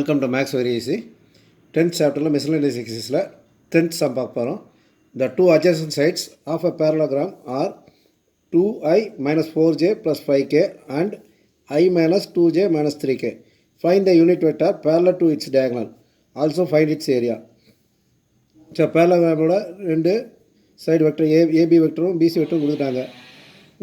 Welcome to maths very easy. 10th சாப்டரில் miscellaneous எக்ஸசைஸில் 10th sum பார்க்க போகிறோம். The two adjacent sides of a parallelogram are 2i minus 4j plus 5k and I minus 2j minus 3k. Find the unit vector parallel to its diagonal. Also find its area. So பேரலோகிராமோட ரெண்டு side vector AB வெக்டரும் BC வெக்டரும் கொடுத்துட்டாங்க.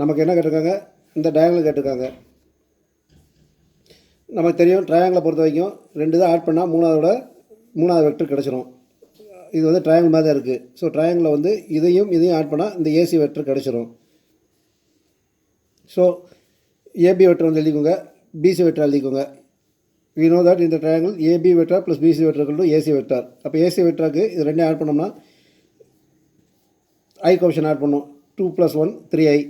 நமக்கு என்ன கேட்டிருக்காங்க? இந்த diagonal கேட்டிருக்காங்க. நமக்கு தெரியும் ட்ரையாங்கிளை பொறுத்த வரைக்கும் ரெண்டு தான் ஆட் பண்ணால் மூணாவது வெக்டர் கிடச்சிரும். இது வந்து ட்ரையாங்கிள் மாதிரி தான் இருக்குது. ஸோ ட்ரையாங்கிளில் வந்து இதையும் ஆட் பண்ணால் இந்த ஏசி வெக்டர் கிடச்சிரும். ஸோ ஏபி வெக்டர் வந்து எழுதிக்கோங்க, பிசி வெக்டர் எழுதிக்கோங்க. we know that in the triangle AB vector plus BC vector equal to AC vector. அப்போ AC வெக்டருக்கு இது ரெண்டையும் ஆட் பண்ணோம்னா I கோஷன் ஆட் பண்ணோம். 2 + 1 3i,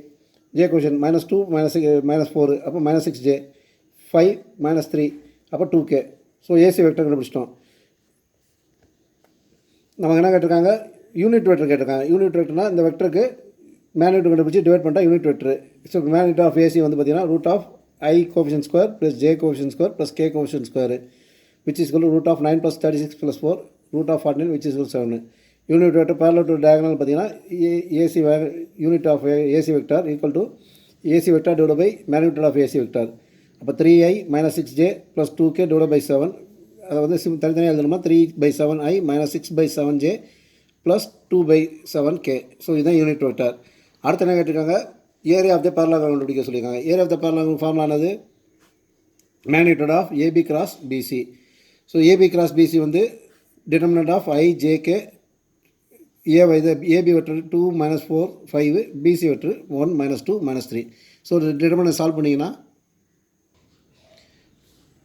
J கோஷன் -2 -4, அப்போ -6j, 5 -3, அப்போ 2k. ஸோ AC வெக்டர் கண்டுபிடிச்சிட்டோம். நமக்கு என்ன கேட்டிருக்காங்க? யூனிட் வெக்டர் கேட்டிருக்காங்க. யூனிட் வெக்டர்னால் இந்த வெக்டருக்கு மேக்னிட்யூட் கண்டுபிடிச்சி டிவைட் பண்ணிட்டா unit vector. So magnitude of AC வந்து பார்த்தீங்கன்னா root of I coefficient square plus J coefficient square plus K coefficient square, which is equal to root of 9 plus 36 plus 4, root of 49, which is equal to 7. Unit vector parallel to diagonal பார்த்தீங்கன்னா AC unit of AC vector equal to AC vector divided by magnitude of AC vector. அப்போ 3i minus 6j plus 2k divided by 7. அதை வந்து தனித்தனியாக எழுதணுமா? 3/7i minus 6/7j plus 2/7k. So இதுதான் unit vector. அடுத்து என்ன கேட்டிருக்காங்க? ஏரியா ஆஃப் த பேரலோகிராம் கண்டுபிடிக்க சொல்லியிருக்காங்க. ஏரியா ஆஃப் த பேரலோகிராம் ஃபார்முலானது magnitude of AB cross BC. So AB cross BC வந்து determinant of I JK. AB vector 2 - 4 5, BC vector 1 -2 -3. So determinant solve பண்ணிங்கன்னா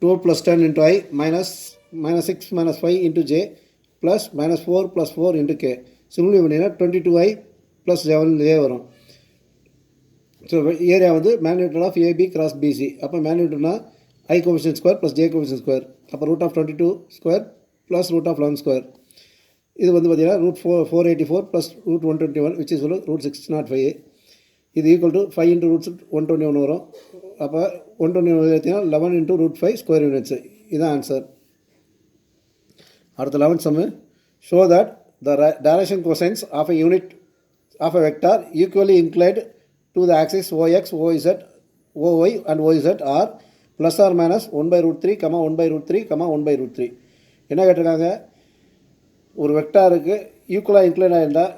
2 + 10 into i minus 6 - 5 into j plus -4 + 4 into k. Simply பண்ணிங்கன்னா 22i + 7j வரும். So area வந்து magnitude of AB cross BC. அப்போ மேக்னிட்யூட்னா I coefficient square plus J coefficient square. அப்போ root of 22 square plus root of 11 square. இது வந்து பார்த்தீங்கன்னா root 484 plus root 121, which is root 605. இது ஈக்குவல் டு 5 into ரூட் 121 வரும். அப்போ 121 பார்த்தீங்கன்னா 11 into ரூட் 5 ஸ்கொயர் யூனிட்ஸு. இதுதான் ஆன்சர். அடுத்த 11th sum. Show that the direction cosines of a unit of a vector equally inclined to the axis OX, OZ, OY and OZ are plus or minus 1/√3, 1/√3, 1/√3. என்ன கேட்டிருக்காங்க? ஒரு வெக்டாருக்கு ஈக்குவலாக இன்க்ளைனாக இருந்தால்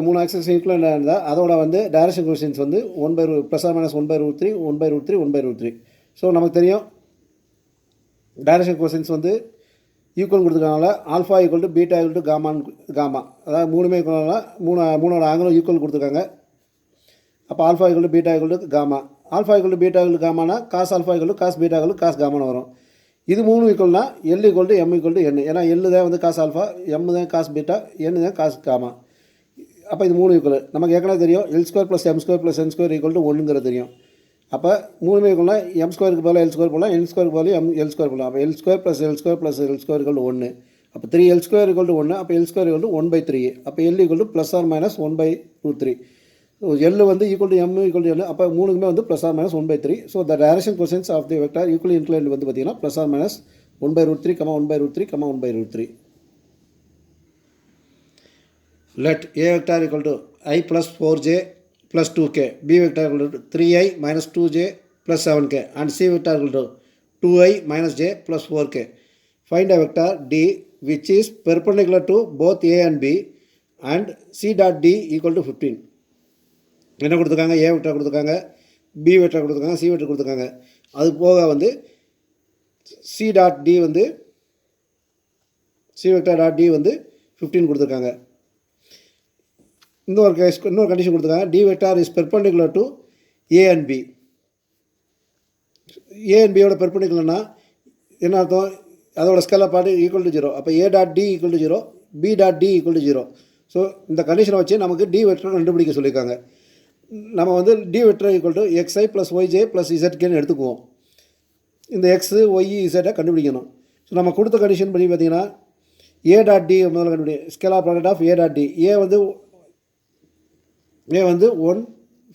மூணு axis இன்க்ளைனாக இருந்தால் அதோட வந்து டைரக்ஷன் கோஎஃபிஷியன்ட்ஸ் வந்து ப்ளஸ் ஆர் மைனஸ் 1/√3, 1/√3, 1/√3. ஸோ நமக்கு தெரியும் டைரக்ஷன் கோஎஃபிஷியன்ட்ஸ் வந்து ஈக்குவல் கொடுத்துருக்காங்கள alpha equal to beta equal to gamma. அதாவது மூணுமே ஈக்குவலாக மூணோட ஆங்கிலும் ஈக்குவல் கொடுத்துருக்காங்க. அப்போ alpha equal to beta equal to gamma. Alpha equal to beta equal to காமானா cos alpha equal to cos beta equal to cos காமான்னு வரும். இது மூணு ஈக்குவல்னா L equal to M equal to என். ஏன்னா எல் தான் வந்து காஸ் ஆல்ஃபா, எம் தான் காஸ் பீட்டா, என் தான் காஸ் காமா. அப்போ இது மூணு ஈக்குவல். நமக்கு ஏற்கனவே தெரியும் L² + M² + N² equal to 1ங்கிறது தெரியும். அப்போ மூணுமே ஈக்குவல்னா M² பதிலாக L² போடலாம், N² பதிலாக L² போடலாம். அப்போ L² + L² + L² equal to 1. அப்போ 3L² ஈக்குவல் டு 1. அப்போ L² ஈக்குவல் டு 1/3. அப்போ L equal to plus or minus 1/√3. So L வந்து equal to M equal to L. அப்போ மூணுக்குமே வந்து plus or minus 1/3. So the direction coefficients of the vector equally inclined வந்து பார்த்தீங்கன்னா plus or minus 1/√3, 1/√3, 1/√3. Let A vector equal to I plus 4j plus 2k, B vector equal to 3i minus 2j plus 7k and C vector equal to 2i minus j plus 4k. Find a vector D which is perpendicular to both A and B and C dot D equal to 15. என்ன கொடுத்துருக்காங்க? A vector கொடுத்துருக்காங்க, B vector கொடுத்துருக்காங்க, C vector கொடுத்துருக்காங்க. அது போக வந்து C dot D வந்து C vector dot D வந்து 15 கொடுத்துருக்காங்க. இன்னொரு கண்டிஷன் கொடுத்துருக்காங்க. D vector is perpendicular to A and B. A and பியோட பெர்பெண்டிகுலர்னா என்ன அர்த்தம்? அதோட ஸ்கேலார் பார்ட் ஈக்குவல் டு 0. அப்போ A dot D equal to 0, B dot D equal to 0. So இந்த கண்டிஷனை வச்சு நமக்கு டி வெக்டர் கண்டுபிடிக்க சொல்லியிருக்காங்க. நம்ம வந்து D vector equal to XI plus YJ plus இசட்கேன்னு எடுத்துக்குவோம். இந்த எக்ஸு ஒய் இசட்டை கண்டுபிடிக்கணும். ஸோ நம்ம கொடுத்த கண்டிஷன் படி பார்த்தீங்கன்னா ஏ டாட் டி முதல்ல கண்டுபிடிக்கும். Scalar product of A dot D. A வந்து 1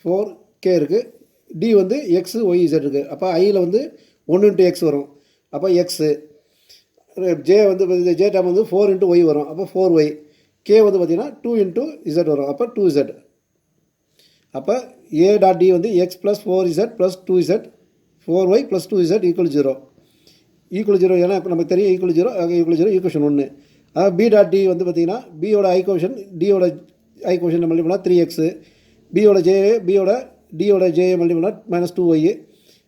4k இருக்குது. டி வந்து எக்ஸு ஒய் இசட் இருக்குது. அப்போ ஐயில் வந்து 1 × x வரும். அப்போ எக்ஸு ஜே வந்து ஜே டேம் வந்து 4 இன்ட்டு ஒய் வரும், அப்போ 4y. கே வந்து பார்த்திங்கன்னா 2 இன்ட்டு இசட் வரும், அப்போ 2z. அப்போ ஏ டாட் டி வந்து X plus 4z plus 2z 4y plus 2z equal 0. Equal 0 ஏன்னா இப்போ நமக்கு தெரியும் ஈக்குவல் 0, ஈக்குவல் 0 ஈக்குவேஷன் 1. அதாவது பி டாட் டி வந்து பார்த்திங்கன்னா பியோட ஐ கோஷன் டியோட ஐ கோஷன் மல்டி பண்ணால் 3x, பியோட டியோட ஜே மல்டி பண்ணால் -2y,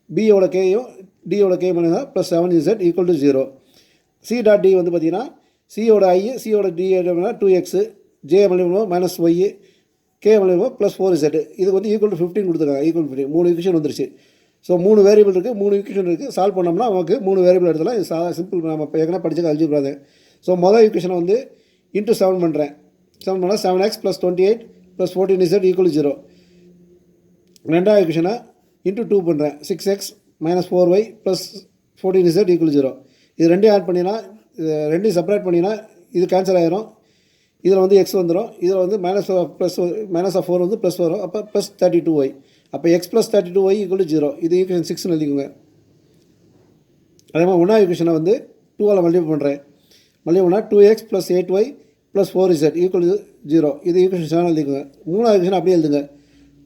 பியோட கேயும் டியோட கே மல்டி பண்ணால் +7z equal to 0. C dot D வந்து பார்த்திங்கன்னா சியோட ஐ சியோட டி 2x, ஜே மல்டி பண்ணுவோம் -y, கே மல்டி +4z. இதுக்கு வந்து ஈக்குவல் டு 15 கொடுத்துருக்காங்க, ஈக்குவல் 15 3 ஈக்குவேஷன் வந்துருச்சு. ஸோ 3 வேரியபிள் இருக்குது, 3 ஈக்குவேஷன் இருக்குது. சால்வ் பண்ணோம்னா நமக்கு 3 வேரியபிள் எடுத்துலாம். இது சிம்பிள், நம்ம இப்போ ஏற்கனவே படிச்சது அல்ஜிப்ரா. ஸோ மொதல் ஈக்குவேஷனை வந்து இன்ட்டு 7 பண்ணுறேன். 7 பண்ணால் 7x + 28 + 14z ஈக்குவல் 0. ரெண்டாவது ஈக்குவேஷனை இன்ட்டு 2 பண்ணுறேன். 6x - 4y + 14z equal 0. இது ரெண்டையும் ஆட் பண்ணினா, ரெண்டையும் செப்பரேட் பண்ணினா இது கேன்சல் ஆகிரும். இதில் வந்து எக்ஸ் வந்துடும், இதில் வந்து -4 வந்து ப்ளஸ் வரும், அப்போ +32y. அப்போ x + 32y ஈக்குவல் டு 0. இது ஈக்குவேஷன் 6ன்னு எழுதிக்கோங்க. அதே மாதிரி ஒன்றாவது ஈக்குவேஷனை வந்து 2ஆல் மல்டிப்ளை பண்ணுறேன். மல்டிப்ளை பண்ணால் 2x + 8y + 4z equal to 0. இது ஈக்குவேஷன் 7 எழுதிக்கோங்க. மூணாவது ஈக்குவேஷன் அப்படியே எழுதுங்க.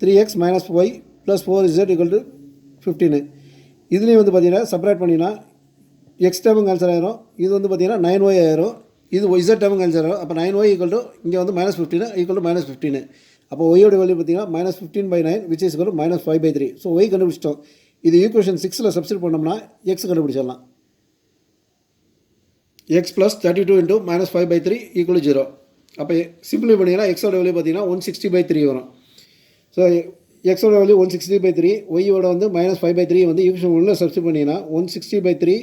3x - y + 4z equal to 15. இதுலேயும் வந்து பார்த்தீங்கன்னா செப்பரேட் பண்ணினா எக்ஸ் டேர்மும் கேன்சல் ஆயிரும். இது வந்து பார்த்தீங்கன்னா 9y ஆயிரும். இது z டேர்மும் கேன்சல் ஆயிரும். அப்போ 9y ஈக்குவல் டு இங்கே வந்து -15 ஈக்குவல் டு -15. அப்போ ஒய்யோட வேல்யூ பார்த்தீங்கன்னா -15/9 which is equal to -5/3. So Y கண்டுபிடிச்சிட்டோம். இது ஈக்குவேஷன் 6ல் சப்ஸ்டிட் பண்ணோம்னா எக்ஸ் கண்டுபிடிச்சிடலாம். x + 32 × -5/3 equal to 0. அப்போ சிம்பிளை பண்ணிங்கன்னா எக்ஸோட வேல்யூ பார்த்தீங்கன்னா 160/3 வரும். ஸோ எக்ஸோட வேல்யூ 160/3, ஒய்யோட வந்து -5/3 வந்து ஈக்குவேஷன் 1ல் சப்ஸ்டிட் பண்ணிங்கன்னா 160/3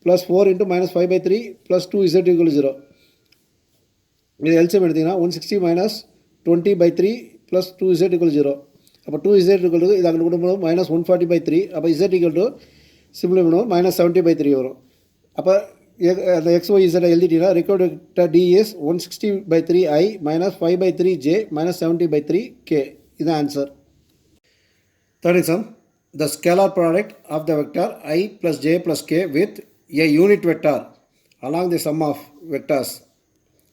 + 4 × -5/3 + 2z ஈக்குவல் 0. இது எல்சிஎம் எடுத்திங்கன்னா 160 - 20/3 + 2z ஈக்குவல் 0. அப்போ 2z ஈக்குவல் டு இது அங்கே கொடுக்கும்போது -140/3. அப்போ z ஈக்குவல் டு சிம்பிளை பண்ணுவோம் -70/3 வரும். அப்போ அந்த XYZ எழுதிட்டீங்கன்னா record D is 160/3i - 5/3j - 70/3k. இது answer. Third exam. The scalar product of the vector I + j + k with a unit vector along the sum of vectors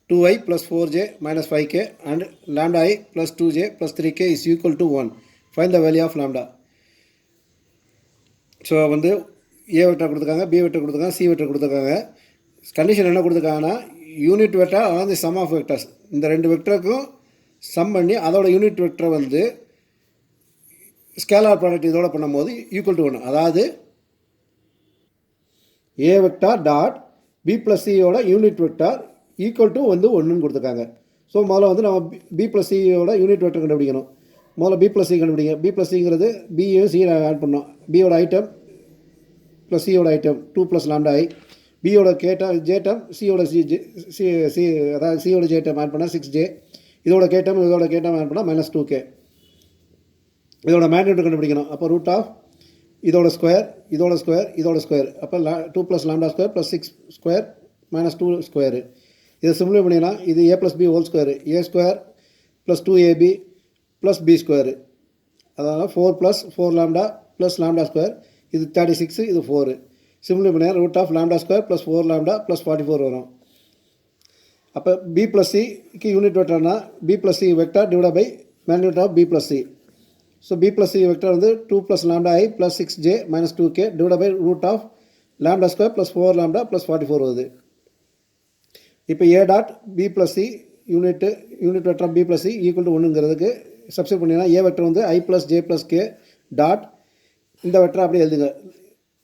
2i + 4j - 5k and lambda I + 2j + 3k is equal to 1. Find the value of lambda. So வந்து ஏ vector கொடுத்துருக்காங்க, B vector கொடுத்துருக்காங்க, C vector கொடுத்துருக்காங்க. Condition என்ன கொடுத்துருக்காங்கன்னா unit vector அதாவது some of vectors. இந்த ரெண்டு வெக்டருக்கும் some பண்ணி அதோட யூனிட் வெக்டரை வந்து ஸ்கேலார் ப்ராடக்ட் இதோட பண்ணும்போது ஈக்குவல் டு 1. அதாவது ஏ வெக்டார் டாட் பி + சியோட யூனிட் வெக்டார் ஈக்குவல் டு வந்து 1ன்னு கொடுத்துருக்காங்க. ஸோ முதல்ல வந்து நம்ம பி + சியோட யூனிட் வெக்டர் கண்டுபிடிக்கணும். முதல்ல பி + சி கண்டுபிடிங்க. பி + சிங்கிறது பியும் சி ஆட் பண்ணோம். பியோட ஐட்டம் ப்ளஸ் சியோட ஐட்டம் 2 + lambda I. பியோட ஜேட்டம் சியோட சி அதாவது சியோட ஜேட்டம் ஆட் பண்ணால் 6j. இதோட கேட்டம் ஆட் பண்ணால் -2k. இதோட மேக்னிட்யூட் கண்டுபிடிக்கணும். அப்போ ரூட் ஆஃப் இதோட ஸ்கொயர் இதோட ஸ்கொயர் அப்போ 2 + lambda² + 6² -2². இதை சிம்பிளை பண்ணிங்கன்னா இது a + b whole square, a² + 2ab + b². அதாவது 4 + 4 lambda + lambda². இது 36, இது 4. சிம்பிளை பண்ணிங்கன்னா ரூட் ஆஃப் lambda² + 4 lambda + 44 வரும். அப்போ பி + சிக்கு யூனிட் வெக்டர்னா B + C vector divide by magnitude of B + C. So B + C vector வந்து 2 + lambda I + 6j - 2k divide by root of lambda² + 4 lambda + 44 வருது. இப்போ A dot B + C unit vector B + C equal to 1ங்கிறதுக்கு substitute பண்ணிங்கன்னா A vector வந்து I + j + k dot இந்த vector அப்படியே எழுதுங்க.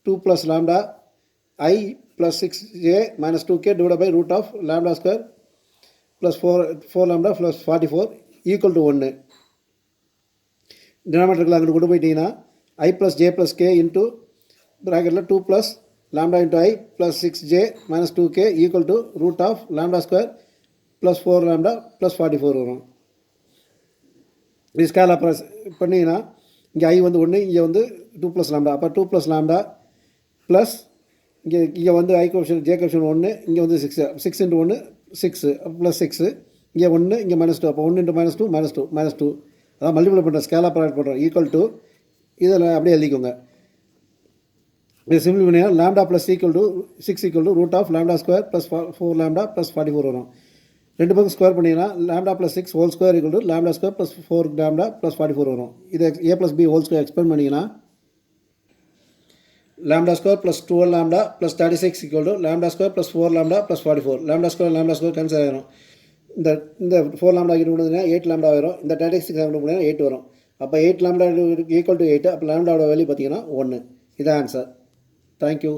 2 + lambda I + 6j - 2k divide by root of lambda² + 4 lambda + 44 equal to 1. டினாமினேட்டரில் அங்கிட்டு கொண்டு போயிட்டீங்கன்னா I + j + k இன்ட்டு ப்ராக்கெட்டில் 2 + lambda × I + 6j - 2k equal to root of lambda² + 4 lambda + 44 வரும். இது ஸ்கேலார் பண்ணிங்கன்னா இங்கே I வந்து 1, இங்கே வந்து 2 + lambda. அப்போ 2 + lambda ப்ளஸ் இங்கே வந்து I கோஎஃபிஷியன்ட் j கோஎஃபிஷியன்ட் 1, இங்கே வந்து 6 × 1 6 + 6, இங்கே 1, இங்கே -2. அப்போ 1 × -2 -2 அதான் மல்டிப்ளை பண்ணுறோம், ஸ்கேலார் ப்ராடக்ட் பண்ணுறோம் ஈக்குவல் டு இதில் அப்படியே எழுதிக்கோங்க. இது சிம்பிள் பண்ணிங்கன்னா lambda plus equal to 6 equal to root of lambda square plus 4 lambda plus 44 வரும். ரெண்டு பக்கம் ஸ்கொயர் பண்ணிங்கன்னா lambda plus 6 whole square equal to lambda square plus 4 lambda plus 44 வரும். இதை a plus B whole square expand பண்ணிங்கன்னா lambda square plus 12 lambda plus 36 equal to lambda square plus 4 lambda plus 44. lambda square cancel ஆகிடும். இந்த 4 lambda கிட்ட முடிஞ்சதுன்னா 8 lambda ஆகிடும். இந்த 36 lambda முடிஞ்சா 8 வரும். அப்போ 8 lambda ஈக்குவல் டு 8. அப்போ லாம்டாவோட வேல்யூ பார்த்தீங்கன்னா 1. இதான் ஆன்சர். தேங்க்யூ.